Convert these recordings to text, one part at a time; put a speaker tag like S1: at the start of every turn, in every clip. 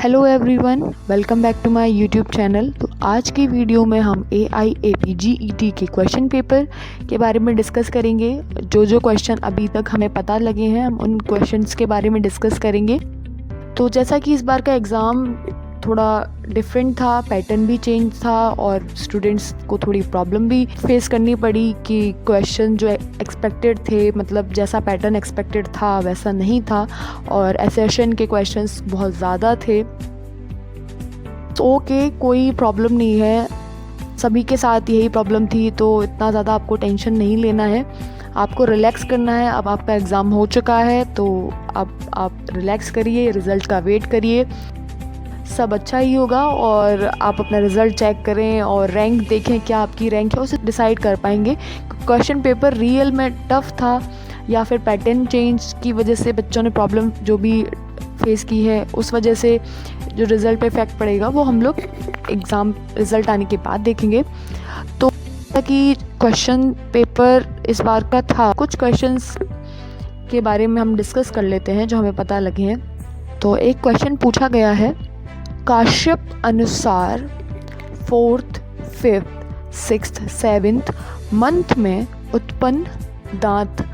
S1: Hello everyone, welcome back to my YouTube channel. तो आज की वीडियो में हम AIAP-GET के क्वेश्चन पेपर के बारे में डिस्कस करेंगे। जो क्वेश्चन अभी तक हमें पता लगे हैं हम उन क्वेश्चंस के बारे में डिस्कस करेंगे। तो जैसा कि इस बार का एग्ज़ाम थोड़ा डिफरेंट था, पैटर्न भी चेंज था और स्टूडेंट्स को थोड़ी प्रॉब्लम भी फेस करनी पड़ी कि क्वेश्चन जो एक्सपेक्टेड थे, मतलब जैसा पैटर्न एक्सपेक्टेड था वैसा नहीं था और एसेशन के क्वेश्चंस बहुत ज़्यादा थे। तो ओके, कोई प्रॉब्लम नहीं है, सभी के साथ यही प्रॉब्लम थी, तो इतना ज़्यादा आपको टेंशन नहीं लेना है, आपको रिलैक्स करना है। अब आपका एग्ज़ाम हो चुका है तो अब आप रिलैक्स करिए, रिज़ल्ट का वेट करिए, सब अच्छा ही होगा और आप अपना रिज़ल्ट चेक करें और रैंक देखें, क्या आपकी रैंक है उसे डिसाइड कर पाएंगे। क्वेश्चन पेपर रियल में टफ़ था या फिर पैटर्न चेंज की वजह से बच्चों ने प्रॉब्लम जो भी फेस की है उस वजह से जो रिज़ल्ट पे इफेक्ट पड़ेगा वो हम लोग एग्ज़ाम रिज़ल्ट आने के बाद देखेंगे। तो कि क्वेश्चन पेपर इस बार का था, कुछ क्वेश्चंस के बारे में हम डिस्कस कर लेते हैं जो हमें पता लगे हैं। तो एक क्वेश्चन पूछा गया है, काश्यप अनुसार 4th, 5th, 6th, 7th month में उत्पन्न दांत,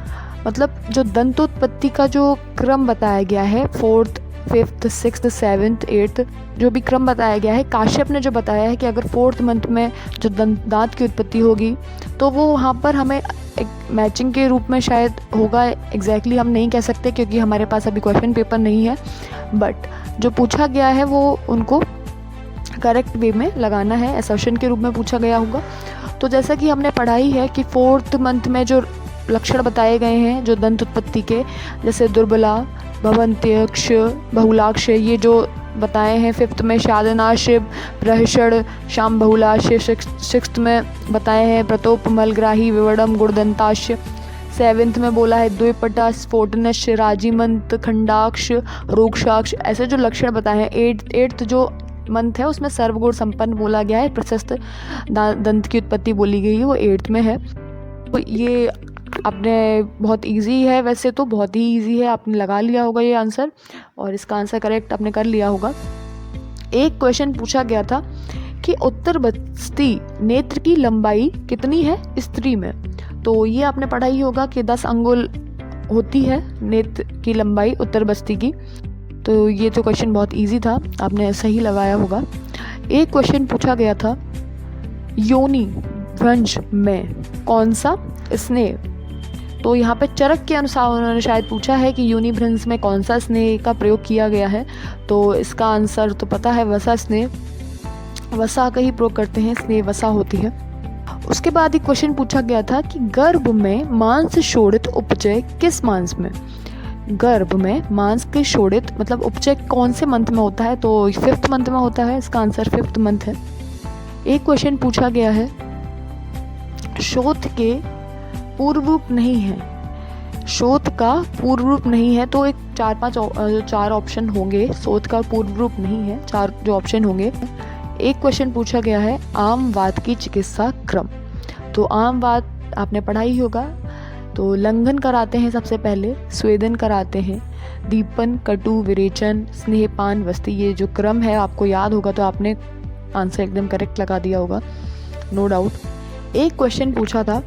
S1: मतलब जो दंतोत्पत्ति का जो क्रम बताया गया है, 4th, 5th, 6th, 7th, 8th जो भी क्रम बताया गया है, काश्यप ने जो बताया है कि अगर 4th मंथ में जो दांत की उत्पत्ति होगी तो वो वहाँ पर हमें एक मैचिंग के रूप में शायद होगा। एग्जैक्टली हम नहीं कह सकते क्योंकि हमारे पास अभी क्वेश्चन पेपर नहीं है, बट जो पूछा गया है वो उनको करेक्ट वे में लगाना है, असर्शन के रूप में पूछा गया होगा। तो जैसा कि हमने पढ़ाई है कि 4th मंथ में जो लक्षण बताए गए हैं जो दंत उत्पत्ति के, जैसे दुर्बला, भवंत्यक्ष, बहुलाक्ष, ये जो बताए हैं। 5th में शादनाश, प्रहषण, शाम बहुलाश। 6th में बताए हैं प्रतोप, मलग्राही, विवडम, गुणदंताश। 7th में बोला है द्विपटा, स्फोटनश, राजीमंत, खंडाक्ष, रोक्षाक्ष, ऐसे जो लक्षण बताए हैं। 8th जो मंथ है उसमें सर्वगुण संपन्न बोला गया है, प्रशस्त दंत की उत्पत्ति बोली गई है, वो 8th में है। तो ये आपने बहुत इजी है, वैसे तो बहुत ही इजी है, आपने लगा लिया होगा ये आंसर और इसका आंसर करेक्ट आपने कर लिया होगा। एक क्वेश्चन पूछा गया था कि उत्तर बस्ती नेत्र की लंबाई कितनी है स्त्री में। तो ये आपने पढ़ा ही होगा कि 10 अंगुल होती है नेत्र की लंबाई उत्तर बस्ती की। तो ये तो क्वेश्चन बहुत इजी था, आपने सही लगाया होगा। एक क्वेश्चन पूछा गया था, योनि भ्रंश में कौन सा स्नेह, तो यहाँ पे चरक के अनुसार उन्होंने शायद पूछा है कि योनि भ्रंश में कौन सा स्नेह का प्रयोग किया गया है। तो इसका आंसर तो पता है, वसा स्नेह, वसा का ही प्रयोग करते हैं, स्नेह वसा होती है। उसके बाद एक क्वेश्चन पूछा गया था कि गर्भ में मांस शोणित उपचय किस मांस में। गर्भ में मांस के शोणित मतलब उपचय कौन से मंथ में होता है, तो 5th मंथ में होता है, इसका आंसर 5th मंथ है। एक क्वेश्चन पूछा गया है, शोथ के पूर्व रूप नहीं है, शोथ का पूर्व रूप नहीं है, तो एक 4 ऑप्शन होंगे, शोथ का पूर्व रूप नहीं है, 4 जो ऑप्शन होंगे। एक क्वेश्चन पूछा गया है, आम वात की चिकित्सा क्रम। तो आम वात आपने पढ़ा ही होगा, तो लंघन कराते हैं सबसे पहले, स्वेदन कराते हैं, दीपन, कटु, विरेचन, स्नेहपान, वस्ती, ये जो क्रम है आपको याद होगा तो आपने आंसर एकदम करेक्ट लगा दिया होगा, नो डाउट। एक क्वेश्चन पूछा था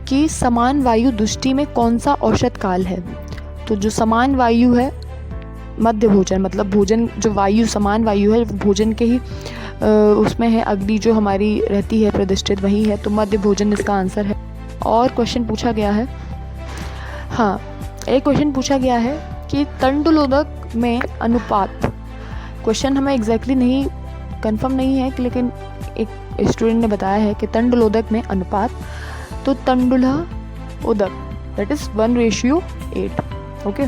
S1: कि समान वायु दृष्टि में कौन सा औसत काल है। तो जो समान वायु है मध्य भोजन, मतलब भोजन जो वायु समान वायु है भोजन के ही उसमें है, अग्नि जो हमारी रहती है प्रतिष्ठित वही है, तो मध्य भोजन इसका आंसर है। और क्वेश्चन पूछा गया है, हाँ एक क्वेश्चन पूछा गया है कि तंडुलोदक में अनुपात, क्वेश्चन हमें एग्जैक्टली नहीं कंफर्म नहीं है लेकिन एक स्टूडेंट ने बताया है कि तंडुलोदक में अनुपात, तो तंडुला उदक दैट इज 1:8। ओके।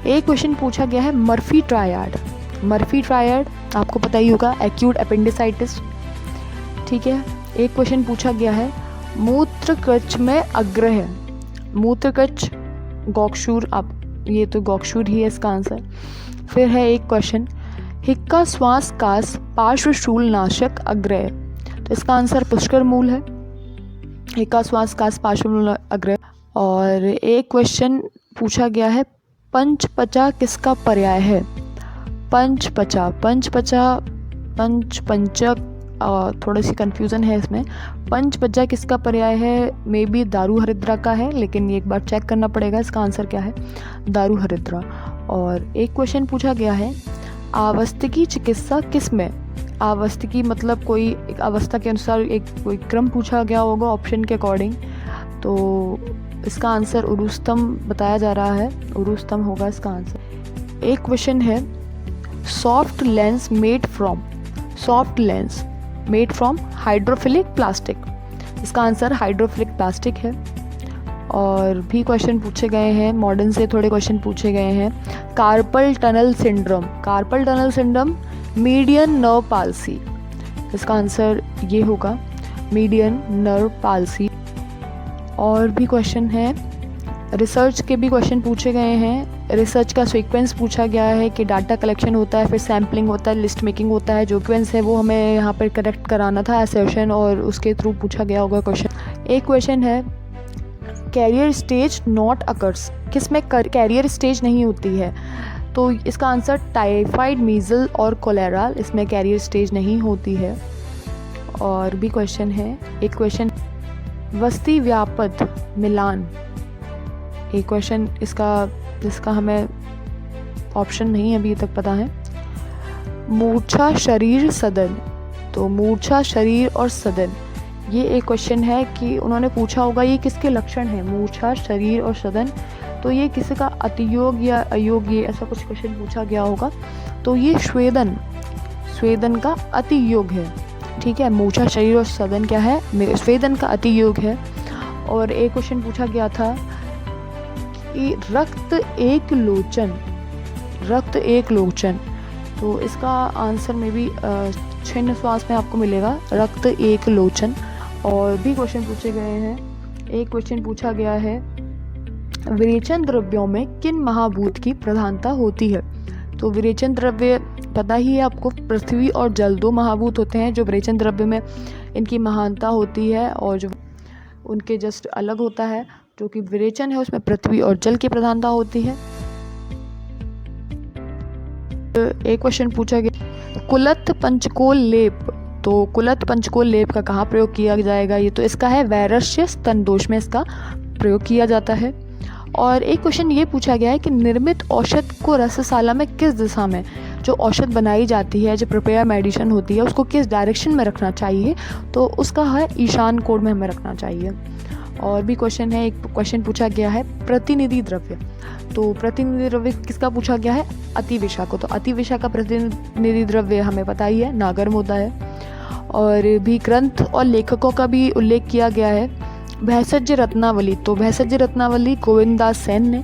S1: एक क्वेश्चन पूछा गया है मर्फी ट्रायड। मर्फी ट्रायड आपको पता ही होगा, एक्यूट एपेंडिसाइटिस, ठीक है। एक क्वेश्चन पूछा गया है, मूत्रकच्छ में अग्रह, मूत्रकच्छ गौक्षूर, आप ये तो गौक्षूर ही है इसका आंसर। फिर है एक क्वेश्चन, हिक्का श्वास कास पार्श्वशूल नाशक अग्रह, तो इसका आंसर पुष्कर मूल है, हिक्का श्वास कास पार्श्वशूल अग्रह। और एक क्वेश्चन पूछा गया है, पंचपचा किसका पर्याय है। पंचपचा, पंचक थोड़ी सी कन्फ्यूज़न है इसमें। पंचपचा किसका पर्याय है? मे बी दारू हरिद्रा का है, लेकिन ये एक बार चेक करना पड़ेगा इसका आंसर क्या है। दारू हरिद्रा। और एक क्वेश्चन पूछा गया है, आवस्थिकी चिकित्सा किस में? आवस्थिकी मतलब कोई एक अवस्था के अनुसार एक कोई क्रम पूछा गया होगा ऑप्शन के अकॉर्डिंग, तो इसका आंसर उरुस्तम बताया जा रहा है, उरुस्तम होगा इसका आंसर। एक क्वेश्चन है, soft lens made from hydrophilic plastic, इसका आंसर हाइड्रोफिलिक प्लास्टिक है। और भी क्वेश्चन पूछे गए हैं, मॉडर्न से थोड़े क्वेश्चन पूछे गए हैं। Carpal tunnel syndrome median nerve palsy, इसका आंसर ये होगा मीडियन नर्व पाल्सी। और भी क्वेश्चन है, रिसर्च के भी क्वेश्चन पूछे गए हैं। रिसर्च का सीक्वेंस पूछा गया है कि डाटा कलेक्शन होता है, फिर सैम्पलिंग होता है, लिस्ट मेकिंग होता है। जो सीक्वेंस है वो हमें यहाँ पर करेक्ट कराना था असर्शन, और उसके थ्रू पूछा गया होगा क्वेश्चन। एक क्वेश्चन है, कैरियर स्टेज नॉट अकर्स, किस में कैरियर स्टेज नहीं होती है? तो इसका आंसर टाइफाइड, मीजल और कोलेरा, इसमें कैरियर स्टेज नहीं होती है। और भी क्वेश्चन है, एक क्वेश्चन वस्ती व्यापद मिलान, एक क्वेश्चन जिसका हमें ऑप्शन नहीं अभी तक पता है। मूर्छा शरीर सदन, तो मूर्छा शरीर और सदन, ये एक क्वेश्चन है कि उन्होंने पूछा होगा ये किसके लक्षण हैं, मूर्छा शरीर और सदन, तो ये किसी का अतियोग या अयोग्य ऐसा कुछ क्वेश्चन पूछा गया होगा। तो ये स्वेदन का अतियोग है, ठीक है। मूर्छा शरीर और सदन क्या है? स्वेदन का अतियोग है। और एक क्वेश्चन पूछा गया था कि रक्त एक लोचन, तो इसका आंसर में भी छिन्न श्वास में आपको मिलेगा, रक्त एक लोचन। और भी क्वेश्चन पूछे गए हैं। एक क्वेश्चन पूछा गया है, विरेचन द्रव्यों में किन महाभूत की प्रधानता होती है? तो विरेचन द्रव्य पता ही है आपको, पृथ्वी और जल दो महाभूत होते हैं जो विरेचन द्रव्य में इनकी महानता होती है, और जो उनके जस्ट अलग होता है जो कि विरेचन है उसमें पृथ्वी और जल की प्रधानता होती है। एक क्वेश्चन पूछा गया, कुलत पंचकोल लेप, तो कुलत पंचकोल लेप का कहाँ प्रयोग किया जाएगा? ये तो इसका है वैरस्य स्तन दोष में इसका प्रयोग किया जाता है। और एक क्वेश्चन ये पूछा गया है कि निर्मित औषध को रसशाला में किस दिशा में, जो औषध बनाई जाती है, जो प्रिपेयर मेडिसिन होती है, उसको किस डायरेक्शन में रखना चाहिए? तो उसका है ईशान कोण में हमें रखना चाहिए। और भी क्वेश्चन है, एक क्वेश्चन पूछा गया है प्रतिनिधि द्रव्य, तो प्रतिनिधि द्रव्य किसका पूछा गया है? अतिविषा को, तो अतिविषा का प्रतिनिधि द्रव्य हमें पता ही है नागर्म होता है। और भी ग्रंथ और लेखकों का भी उल्लेख किया गया है। भैषज रत्नावली, तो भैषज रत्नावली गोविंद दास सेन ने,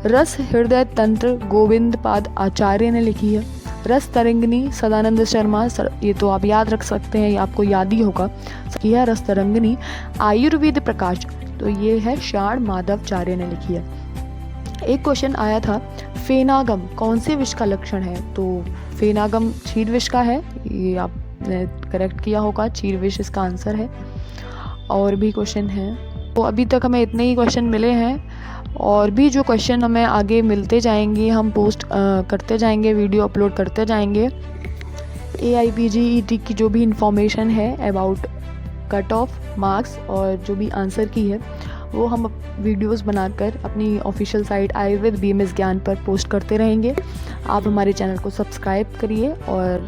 S1: रस हृदय तंत्र गोविंद पाद आचार्य ने लिखी है। रस तरंगिनी सदानंद शर्मा, ये तो आप याद रख सकते हैं, ये आपको याद ही होगा, किया रस तरंगिनी। आयुर्वेद प्रकाश, तो ये है शाण माधवाचार्य ने लिखी है। एक क्वेश्चन आया था, फेनागम कौन से विष का लक्षण है? तो फेनागम क्षीर विष का है, ये आपने करेक्ट किया होगा, क्षीर विष इसका आंसर है। और भी क्वेश्चन है, तो अभी तक हमें इतने ही क्वेश्चन मिले हैं, और भी जो क्वेश्चन हमें आगे मिलते जाएंगे, हम पोस्ट करते जाएंगे, वीडियो अपलोड करते जाएंगे। AIPGET की जो भी इंफॉर्मेशन है अबाउट कट ऑफ मार्क्स और जो भी आंसर की है, वो हम वीडियोस बनाकर अपनी ऑफिशियल साइट आयुर्वेद BMS ज्ञान पर पोस्ट करते रहेंगे। आप हमारे चैनल को सब्सक्राइब करिए और